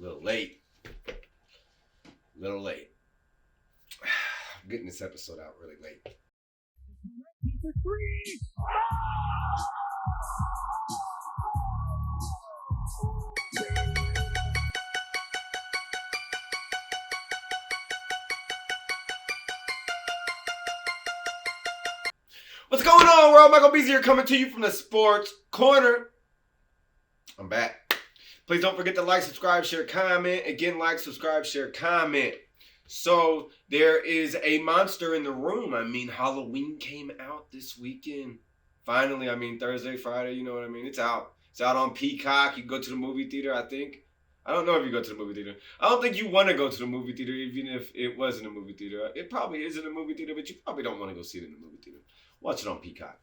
little late. Little late. I'm getting this episode out really late. What's going on, world? Michael Beasley here, coming to you from the Sports Corner. I'm back. Please don't forget to like, subscribe, share, comment. Again, like, subscribe, share, comment. So, there is a monster in the room. Halloween came out this weekend. Finally, Thursday, Friday, you know what I mean? It's out. It's out on Peacock. You can go to the movie theater, I think. I don't know if you go to the movie theater. I don't think you want to go to the movie theater, even if it wasn't a movie theater. It probably isn't a movie theater, but you probably don't want to go see it in the movie theater. Watch it on Peacock.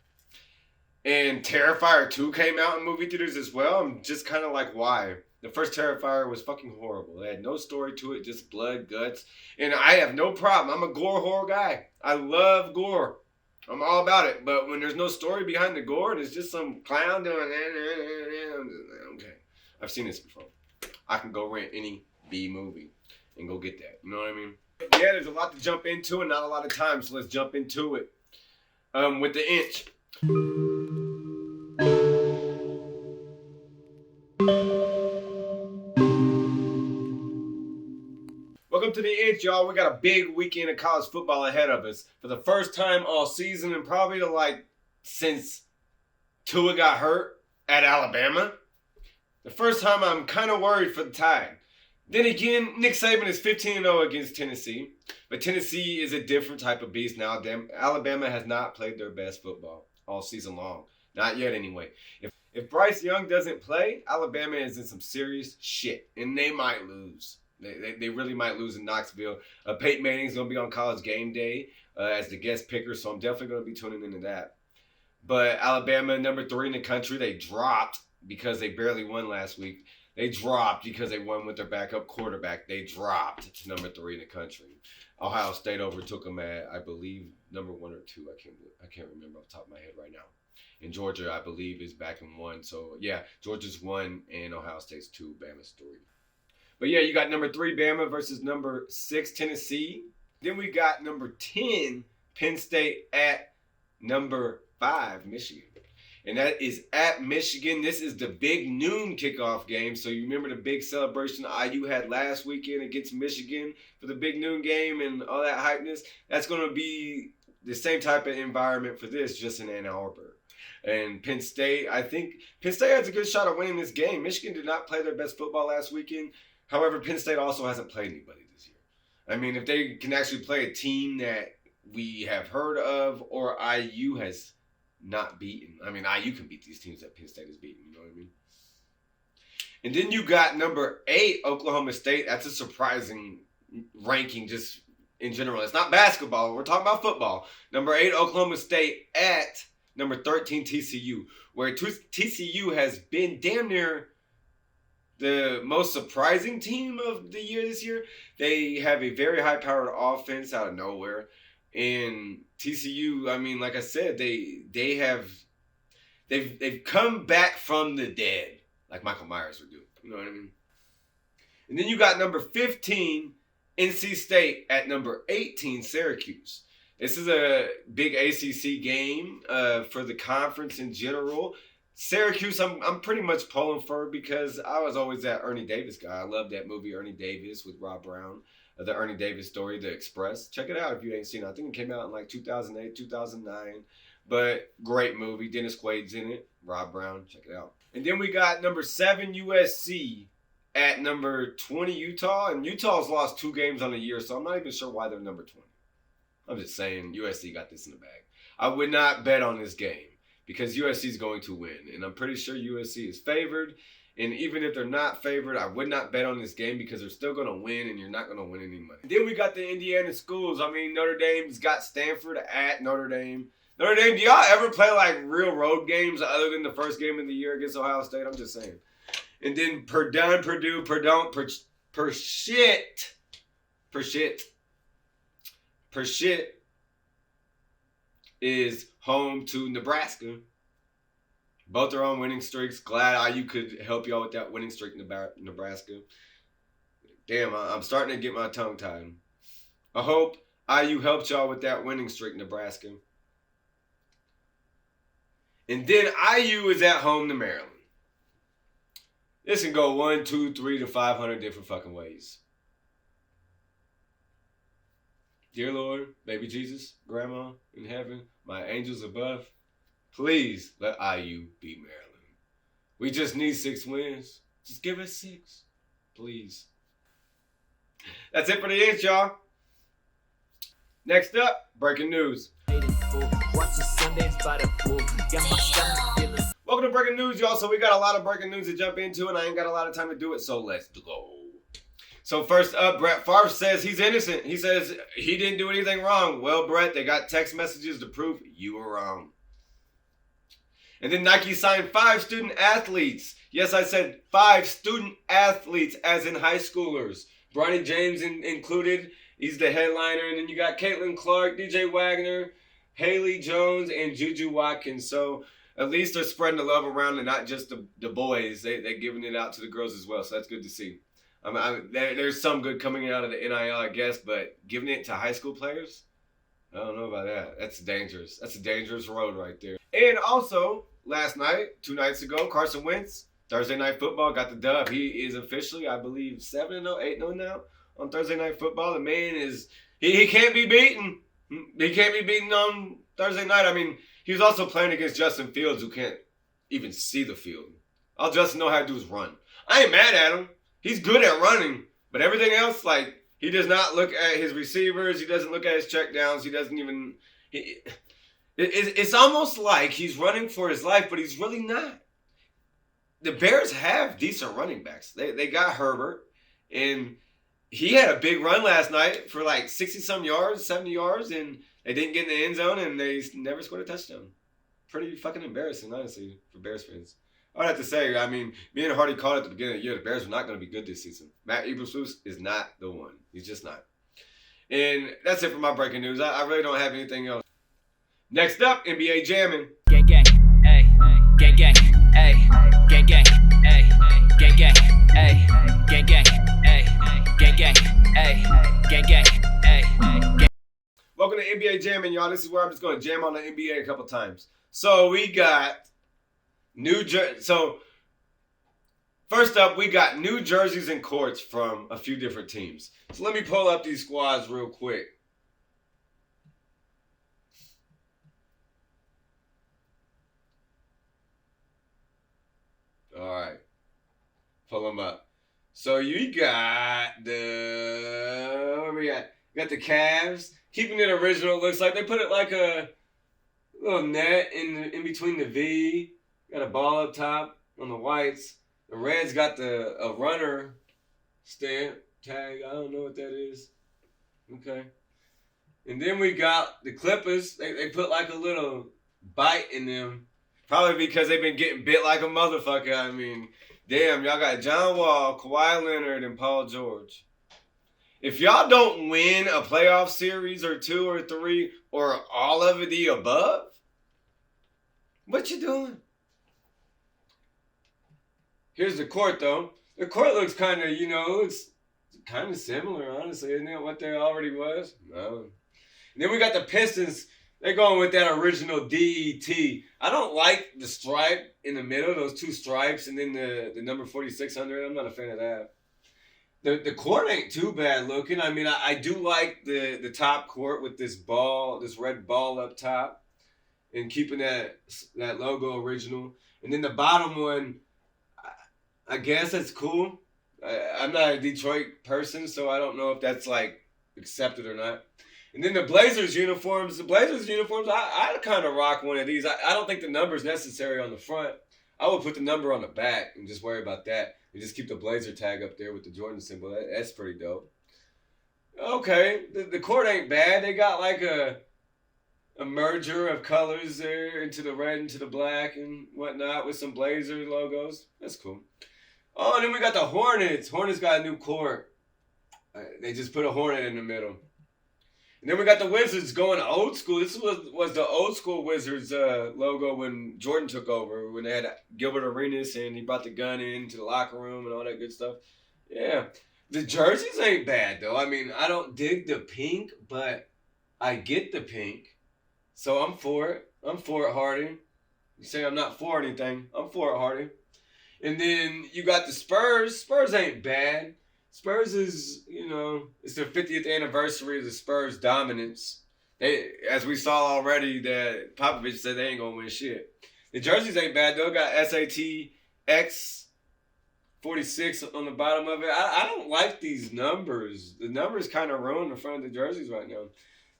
And Terrifier 2 came out in movie theaters as well. I'm just kind of like, why? The first Terrifier was fucking horrible. It had no story to it, just blood, guts. And I have no problem. I'm a gore horror guy. I love gore. I'm all about it. But when there's no story behind the gore and it's just some clown doing okay. I've seen this before. I can go rent any B movie and go get that. You know what I mean? Yeah, there's a lot to jump into and not a lot of time, so let's jump into it. With the inch. Welcome to the inch, y'all. We got a big weekend of college football ahead of us. For the first time all season and probably since Tua got hurt at Alabama. The first time I'm kind of worried for the Tide. Then again, Nick Saban is 15-0 against Tennessee. But Tennessee is a different type of beast now. Alabama has not played their best football all season long. Not yet, anyway. If Bryce Young doesn't play, Alabama is in some serious shit. And they might lose. They really might lose in Knoxville. Peyton Manning's going to be on College Game Day as the guest picker, so I'm definitely going to be tuning into that. But Alabama, number 3 in the country, they dropped because they barely won last week. They dropped because they won with their backup quarterback. They dropped to number 3 in the country. Ohio State overtook them at, I believe, number 1 or 2. I can't remember off the top of my head right now. And Georgia, I believe, is back in 1. So, yeah, Georgia's 1 and Ohio State's 2. Bama's 3. But, yeah, you got number 3 Bama versus number 6 Tennessee. Then we got number 10 Penn State at number 5 Michigan. And that is at Michigan. This is the big noon kickoff game. So you remember the big celebration IU had last weekend against Michigan for the big noon game and all that hypeness? That's going to be the same type of environment for this, just in Ann Arbor. And Penn State, I think Penn State has a good shot at winning this game. Michigan did not play their best football last weekend. However, Penn State also hasn't played anybody this year. If they can actually play a team that we have heard of or IU has not beaten. IU can beat these teams that Penn State has beaten. You know what I mean? And then you got number 8, Oklahoma State. That's a surprising ranking just in general. It's not basketball. We're talking about football. Number 8, Oklahoma State at number 13, TCU. Where TCU has been damn near the most surprising team of the year this year. They have a very high-powered offense out of nowhere. And TCU, like I said, they've come back from the dead, like Michael Myers would do. You know what I mean? And then you got number 15, NC State, at number 18, Syracuse. This is a big ACC game for the conference in general. Syracuse, I'm pretty much pulling for because I was always that Ernie Davis guy. I love that movie, Ernie Davis, with Rob Brown. The Ernie Davis story, The Express. Check it out if you ain't seen it. I think it came out in 2008, 2009. But great movie. Dennis Quaid's in it. Rob Brown. Check it out. And then we got number 7 USC at number 20 Utah. And Utah's lost 2 games on the year, so I'm not even sure why they're number 20. I'm just saying USC got this in the bag. I would not bet on this game because USC is going to win. And I'm pretty sure USC is favored. And even if they're not favored, I would not bet on this game because they're still going to win and you're not going to win any money. Then we got the Indiana schools. Notre Dame's got Stanford at Notre Dame. Notre Dame, do y'all ever play real road games other than the first game of the year against Ohio State? I'm just saying. And then Purdue, is home to Nebraska. Both are on winning streaks. Glad IU could help y'all with that winning streak, Nebraska. Damn, I'm starting to get my tongue tied. I hope IU helped y'all with that winning streak, Nebraska. And then IU is at home to Maryland. This can go 1, 2, 3 to 500 different fucking ways. Dear Lord, baby Jesus, Grandma in heaven, my angels above, please let IU beat Maryland. We just need 6 wins. Just give us 6, please. That's it for the inch, y'all. Next up, breaking news. Welcome to breaking news, y'all. So we got a lot of breaking news to jump into, and I ain't got a lot of time to do it, so let's go. So first up, Brett Favre says he's innocent. He says he didn't do anything wrong. Well, Brett, they got text messages to prove you were wrong. And then Nike signed 5 student athletes. Yes, I said 5 student athletes, as in high schoolers. Bronny James included. He's the headliner. And then you got Caitlin Clark, DJ Wagner, Haley Jones, and Juju Watkins. So at least they're spreading the love around, and not just the boys. They're giving it out to the girls as well. So that's good to see. There's some good coming out of the NIL, I guess, but giving it to high school players, I don't know about that. That's dangerous. That's a dangerous road right there. And also, last night, 2 nights ago, Carson Wentz, Thursday Night Football, got the dub. He is officially, I believe, 7-0, 8-0 now on Thursday Night Football. The man is, he can't be beaten. He can't be beaten on Thursday night. I mean, he was also playing against Justin Fields, who can't even see the field. All Justin know how to do is run. I ain't mad at him. He's good at running, but everything else, like, he does not look at his receivers. He doesn't look at his checkdowns. He doesn't even. It's almost like he's running for his life, but he's really not. The Bears have decent running backs. They got Herbert, and he had a big run last night for like 60-some yards, 70 yards, and they didn't get in the end zone, and they never scored a touchdown. Pretty fucking embarrassing, honestly, for Bears fans. I'd have to say, I mean, me and Hardy called at the beginning of the year, the Bears were not going to be good this season. Matt Eberflus is not the one. He's just not. And that's it for my breaking news. I really don't have anything else. Next up, NBA jamming. Gang gang, ay, gang gang, ay, gang gang, ay, gang gang, ay, gang gang, ay, gang gang, ay, gang gang, ay. Welcome to NBA jamming, y'all. This is where I'm just going to jam on the NBA a couple times. So we got New Jersey. So first up, we got new jerseys and courts from a few different teams. So let me pull up these squads real quick. All right, pull them up. So you got what we got? You got the Cavs, keeping it original. Looks like they put it like a little net in between the V. Got a ball up top on the whites. The Reds got a runner stamp tag. I don't know what that is. Okay. And then we got the Clippers. They put like a little bite in them. Probably because they've been getting bit like a motherfucker. I mean, damn, y'all got John Wall, Kawhi Leonard, and Paul George. If y'all don't win a playoff series or 2 or 3 or all of the above, what you doing? Here's the court, though. The court looks kind of, looks kind of similar, honestly. Isn't it what there already was? No. And then we got the Pistons. They're going with that original DET. I don't like the stripe in the middle, those 2 stripes, and then the number 4600. I'm not a fan of that. The court ain't too bad looking. I mean, I do like the top court with this red ball up top, and keeping that logo original. And then the bottom one, I guess that's cool. I'm not a Detroit person, so I don't know if that's like accepted or not. And then the Blazers uniforms. I kind of rock one of these. I don't think the number's necessary on the front. I would put the number on the back and just worry about that. And just keep the Blazer tag up there with the Jordan symbol. That's pretty dope. Okay, the court ain't bad. They got like a merger of colors there into the red, into the black and whatnot with some Blazer logos. That's cool. Oh, and then we got the Hornets. Hornets got a new court. They just put a Hornet in the middle. And then we got the Wizards going old school. This was the old school Wizards logo when Jordan took over, when they had Gilbert Arenas and he brought the gun into the locker room and all that good stuff. Yeah. The jerseys ain't bad though. I mean, I don't dig the pink, but I get the pink, so I'm for it. I'm for it, Hardy. You say I'm not for anything? I'm for it, Hardy. And then you got the Spurs. Spurs ain't bad. Spurs is, it's their 50th anniversary of the Spurs dominance. They, as we saw already, that Popovich said they ain't gonna win shit. The jerseys ain't bad though. Got SATX 46 on the bottom of it. I don't like these numbers. The numbers kind of ruin the front of the jerseys right now.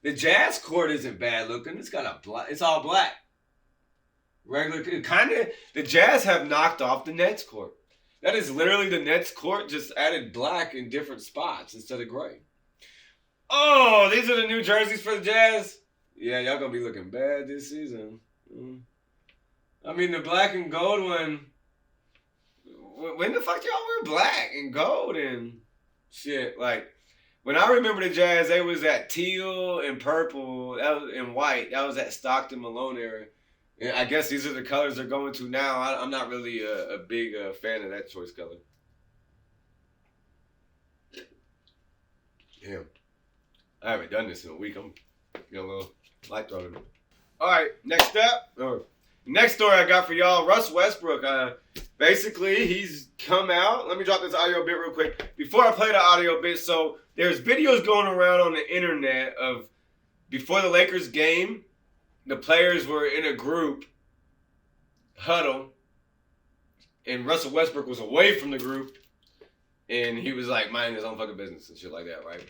The Jazz court isn't bad looking. It's got a black. It's all black. Regular kind of. The Jazz have knocked off the Nets court. That is literally the Nets court, just added black in different spots instead of gray. Oh, these are the new jerseys for the Jazz. Yeah, y'all gonna be looking bad this season. I mean, the black and gold one. When the fuck y'all wear black and gold and shit? Like, when I remember the Jazz, they was at teal and purple and white. That was that Stockton Malone era. And I guess these are the colors they're going to now. I'm not really a big fan of that choice color. Damn. I haven't done this in a week. I'm getting a little light throated. All right, next up. Next story I got for y'all, Russ Westbrook. Basically, he's come out. Let me drop this audio bit real quick. Before I play the audio bit, so there's videos going around on the internet of before the Lakers game, the players were in a group huddle, and Russell Westbrook was away from the group, and he was like minding his own fucking business and shit like that, right?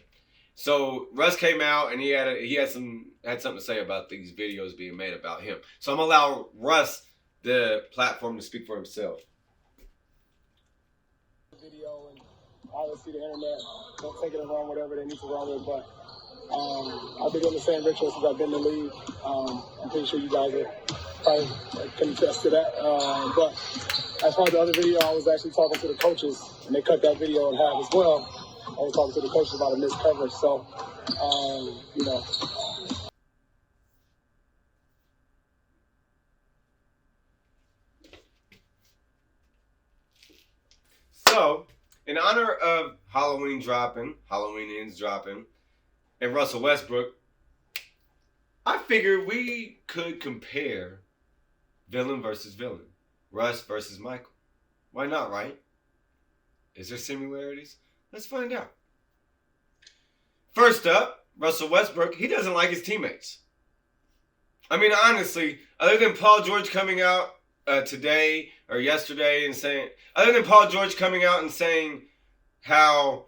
So Russ came out and he had something to say about these videos being made about him. So I'm gonna allow Russ the platform to speak for himself. Video and obviously the internet, don't take it and run whatever they need to run with, but I've been doing the same ritual since I've been in the league. I'm pretty sure you guys are probably can attest to that. But as far as the other video, I was actually talking to the coaches, and they cut that video in half as well. I was talking to the coaches about a missed coverage, so, So, in honor of Halloween Ends dropping, and Russell Westbrook, I figured we could compare villain versus villain. Russ versus Michael. Why not, right? Is there similarities? Let's find out. First up, Russell Westbrook, he doesn't like his teammates. I mean, honestly, other than Paul George coming out today or yesterday and saying, how,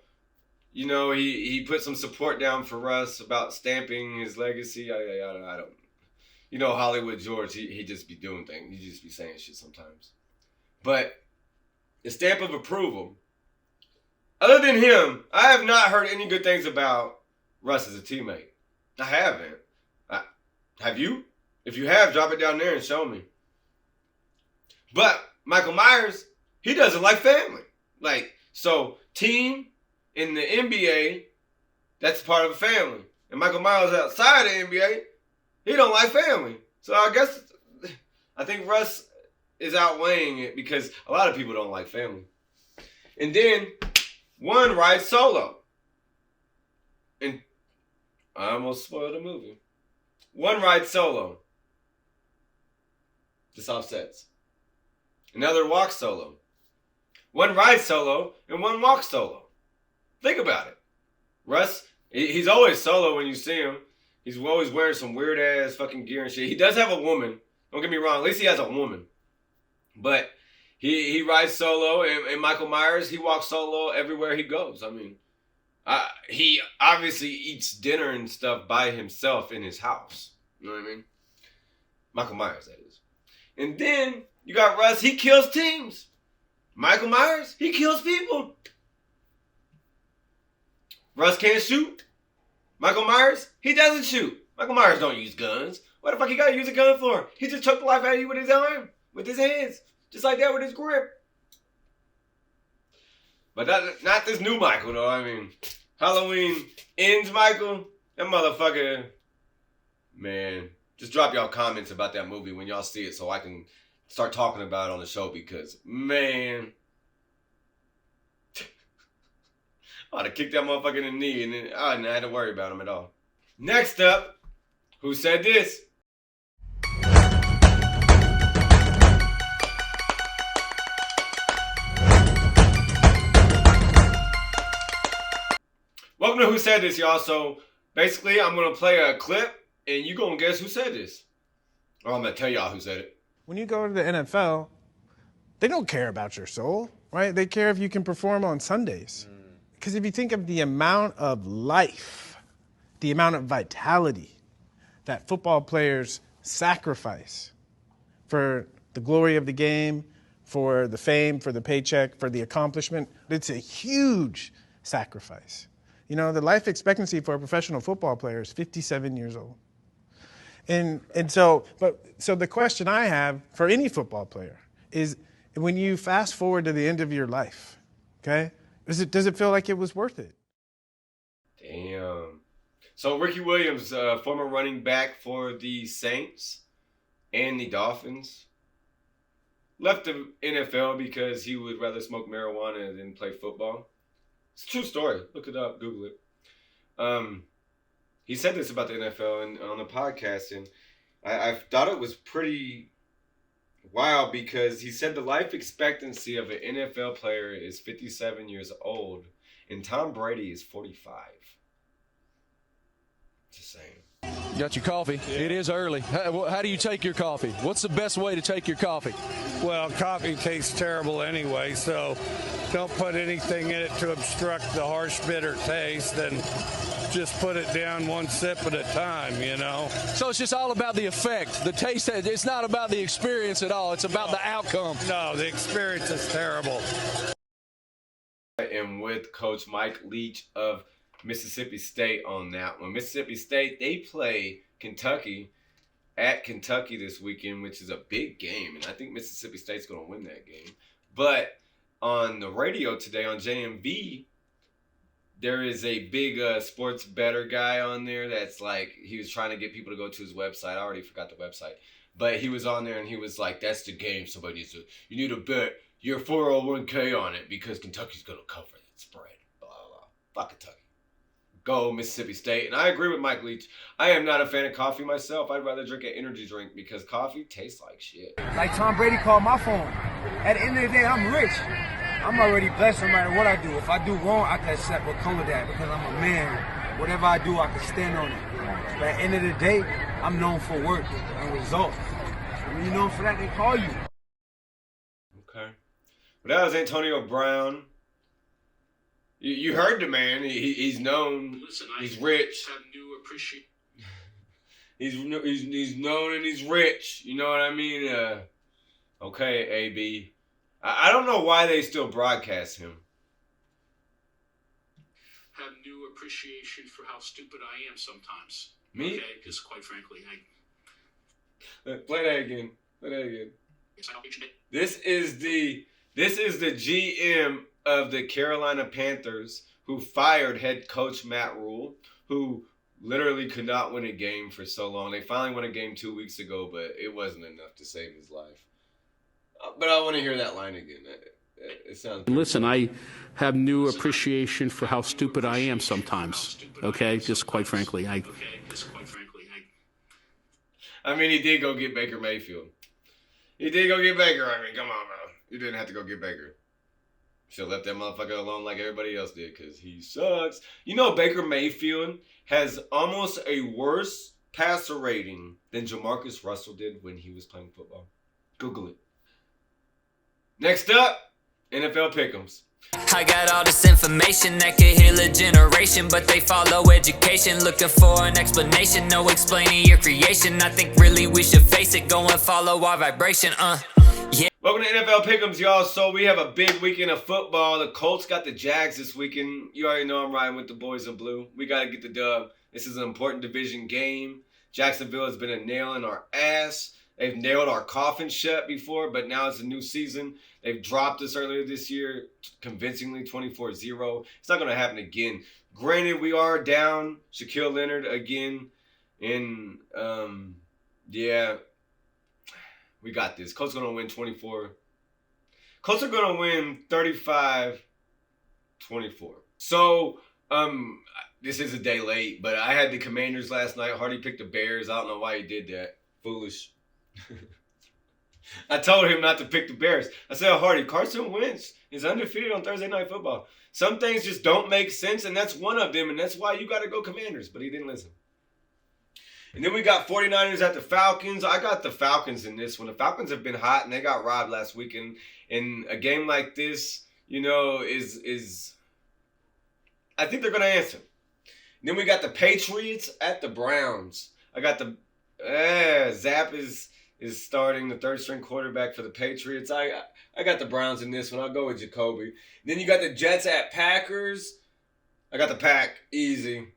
he put some support down for Russ about stamping his legacy. I don't, Hollywood George, he just be doing things. He just be saying shit sometimes. But the stamp of approval, other than him, I have not heard any good things about Russ as a teammate. I haven't. Have you? If you have, drop it down there and show me. But Michael Myers, he doesn't like family. So team in the NBA, that's part of a family. And Michael Myers outside the NBA, he don't like family. So I think Russ is outweighing it because a lot of people don't like family. And then one rides solo. And I almost spoiled the movie. One rides solo. Just offsets. Another walks solo. One rides solo and one walks solo. Think about it. Russ, he's always solo when you see him. He's always wearing some weird ass fucking gear and shit. He does have a woman. Don't get me wrong. At least he has a woman. But he rides solo, and Michael Myers, he walks solo everywhere he goes. I mean, he obviously eats dinner and stuff by himself in his house. You know what I mean? Michael Myers, that is. And then you got Russ, he kills teams. Michael Myers, he kills people. Russ can't shoot. Michael Myers, he doesn't shoot. Michael Myers don't use guns. What the fuck he gotta use a gun for? He just choked the life out of you with his arm, with his hands. Just like that with his grip. But not this new Michael, though. I mean, Halloween Ends Michael. That motherfucker. Man, just drop y'all comments about that movie when y'all see it so I can start talking about it on the show because, man. I'd have kicked that motherfucker in the knee, and then I didn't have to worry about him at all. Next up, who said this? Welcome to Who Said This, y'all. So basically, I'm going to play a clip, and you going to guess who said this. Or I'm going to tell y'all who said it. When you go to the NFL, they don't care about your soul, right? They care if you can perform on Sundays. Because if you think of the amount of life, the amount of vitality that football players sacrifice for the glory of the game, for the fame, for the paycheck, for the accomplishment, it's a huge sacrifice. You know, the life expectancy for a professional football player is 57 years old. So the question I have for any football player is, when you fast forward to the end of your life, okay, does it feel like it was worth it? Damn. So Ricky Williams, former running back for the Saints and the Dolphins, left the NFL because he would rather smoke marijuana than play football. It's a true story. Look it up. Google it. He said this about the NFL and on the podcast, and I thought it was pretty wild because he said the life expectancy of an NFL player is 57 years old, and Tom Brady is 45. Just saying. You got your coffee. Yeah. It is early. How do you take your coffee? What's the best way to take your coffee? Well, coffee tastes terrible anyway, so don't put anything in it to obstruct the harsh, bitter taste, and just put it down one sip at a time, you know. So it's just all about the effect, the taste. It's not about the experience at all. It's about the outcome. No, the experience is terrible. I am with Coach Mike Leach of Mississippi State on that one. Mississippi State, they play Kentucky at Kentucky this weekend, which is a big game, and I think Mississippi State's going to win that game. But on the radio today on JMV, there is a big sports bettor guy on there that's like, he was trying to get people to go to his website. I already forgot the website. But he was on there and he was like, that's the game somebody needs to, you need to bet your 401k on it because Kentucky's going to cover that spread. Blah, blah, blah. Fuck Kentucky. Go Mississippi State. And I agree with Mike Leach. I am not a fan of coffee myself. I'd rather drink an energy drink because coffee tastes like shit. Like Tom Brady called my phone. At the end of the day, I'm rich. I'm already blessed no matter what I do. If I do wrong, I can accept what come with that because I'm a man. Whatever I do, I can stand on it. But at the end of the day, I'm known for work and results. And when you're known for that, they call you. Okay. Well, that was Antonio Brown. You heard the man. He's known. Listen, he's rich. He's known and he's rich. You know what I mean? Okay, AB. I don't know why they still broadcast him. Have new appreciation for how stupid I am sometimes. Me? Okay, because quite frankly, Play that again. This is the GM of the Carolina Panthers who fired head coach Matt Rule, who literally could not win a game for so long. They finally won a game 2 weeks ago, but it wasn't enough to save his life. But I want to hear that line again. It sounds good. Listen, I have new appreciation for how stupid I am sometimes. Okay, just quite frankly, I mean, he did go get Baker Mayfield. He did go get Baker. I mean, come on, bro. You didn't have to go get Baker. Should have left that motherfucker alone like everybody else did because he sucks. You know, Baker Mayfield has almost a worse passer rating than Jamarcus Russell did when he was playing football. Google it. Next up, NFL Pick'ems. I got all this information that could heal a generation, but they follow education, looking for an explanation, no explaining your creation. I think really we should face it, go and follow our vibration, yeah. Welcome to NFL Pick'ems, y'all. So we have a big weekend of football. The Colts got the Jags this weekend. You already know I'm riding with the boys in blue. We got to get the dub. This is an important division game. Jacksonville has been a nail in our ass. They've nailed our coffin shut before, but now it's a new season. They've dropped us earlier this year, convincingly 24-0. It's not going to happen again. Granted, we are down Shaquille Leonard again. And, yeah, we got this. Colts going to win 24. Colts are going to win 35-24. So, this is a day late, but I had the Commanders last night. Hardy picked the Bears. I don't know why he did that. Foolish. I told him not to pick the Bears. I said, Hardy, Carson Wentz is undefeated on Thursday Night Football. Some things just don't make sense, and that's one of them, and that's why you got to go Commanders. But he didn't listen. And then we got 49ers at the Falcons. I got the Falcons in this one. The Falcons have been hot, and they got robbed last weekend. And a game like this, you know, is I think they're going to answer. And then we got the Patriots at the Browns. I got the Zap is starting, the third-string quarterback for the Patriots. I got the Browns in this one. I'll go with Jacoby. Then you got the Jets at Packers. I got the Pack. Easy.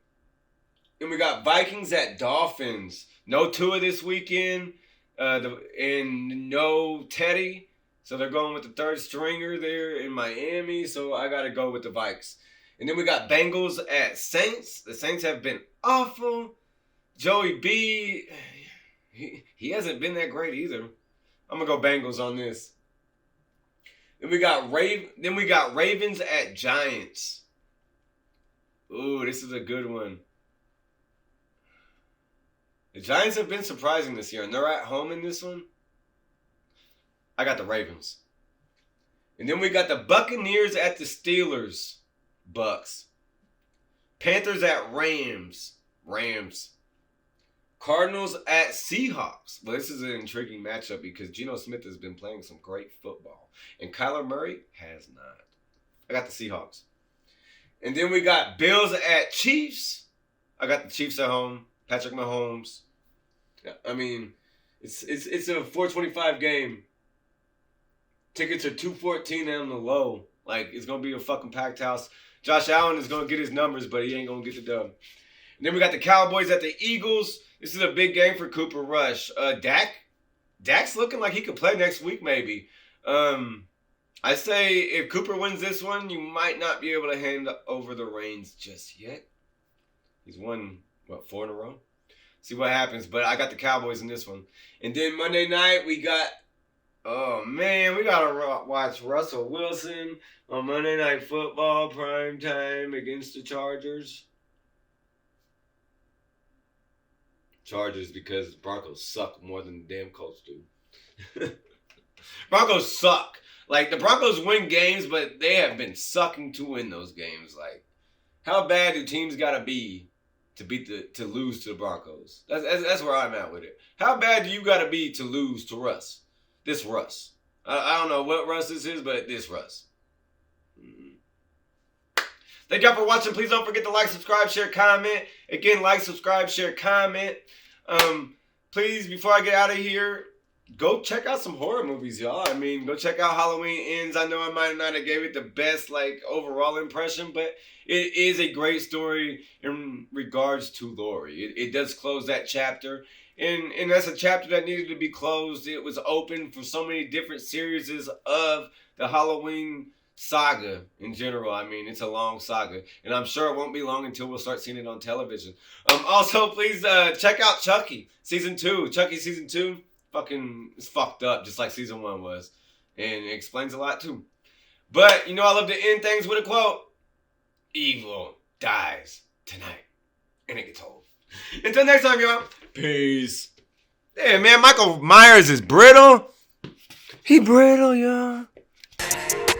Then we got Vikings at Dolphins. No Tua this weekend. And no Teddy. So they're going with the third stringer there in Miami. So I got to go with the Vikes. And then we got Bengals at Saints. The Saints have been awful. Joey B, he hasn't been that great either. I'm going to go Bengals on this. Then we got Ravens at Giants. Ooh, this is a good one. The Giants have been surprising this year, and they're at home in this one. I got the Ravens. And then we got the Buccaneers at the Steelers. Bucks. Panthers at Rams. Cardinals at Seahawks. Well, this is an intriguing matchup because Geno Smith has been playing some great football. And Kyler Murray has not. I got the Seahawks. And then we got Bills at Chiefs. I got the Chiefs at home. Patrick Mahomes. I mean, it's a 425 game. Tickets are $214 on the low. Like, it's going to be a fucking packed house. Josh Allen is going to get his numbers, but he ain't going to get the dub. And then we got the Cowboys at the Eagles. This is a big game for Cooper Rush. Dak's looking like he could play next week maybe. I say if Cooper wins this one, you might not be able to hand over the reins just yet. He's won, 4 in a row? See what happens, but I got the Cowboys in this one. And then Monday night, we got to watch Russell Wilson on Monday Night Football prime time against the Chargers. Chargers because Broncos suck more than the damn Colts do. Broncos suck. Like, the Broncos win games, but they have been sucking to win those games. Like, how bad do teams got to be to lose to the Broncos? That's where I'm at with it. How bad do you got to be to lose to Russ? This Russ. I don't know what Russ this is, but this Russ. Thank y'all for watching. Please don't forget to like, subscribe, share, comment. Again, like, subscribe, share, comment. Please, before I get out of here, go check out some horror movies, y'all. I mean, go check out Halloween Ends. I know I might not have gave it the best, overall impression, but it is a great story in regards to Laurie. It does close that chapter. And that's a chapter that needed to be closed. It was open for so many different series of the Halloween saga in general. I mean, it's a long saga. And I'm sure it won't be long until we'll start seeing it on television. Also, please check out Chucky Season 2. Chucky Season 2 is fucked up, just like Season 1 was. And it explains a lot, too. But, I love to end things with a quote. Evil dies tonight. And it gets old. Until next time, y'all. Peace. Hey, man, Michael Myers is brittle. He brittle, y'all.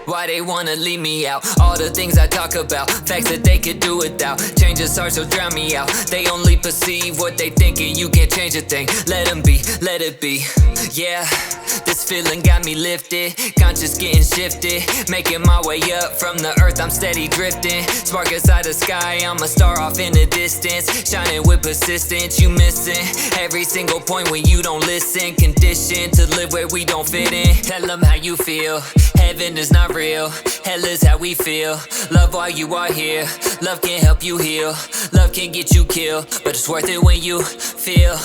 Why they wanna leave me out? All the things I talk about, facts that they could do without. Change is hard, so drown me out. They only perceive what they think, and you can't change a thing. Let them be, let it be. Yeah, this feeling got me lifted. Conscious getting shifted. Making my way up from the earth, I'm steady drifting. Spark inside the sky, I'm a star off in the distance. Shining with persistence, you missing every single point when you don't listen. Conditioned to live where we don't fit in. Tell them how you feel. Heaven is not real, hell is how we feel. Love while you are here, love can help you heal. Love can get you killed, but it's worth it when you feel.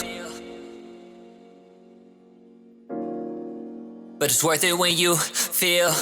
But it's worth it when you feel.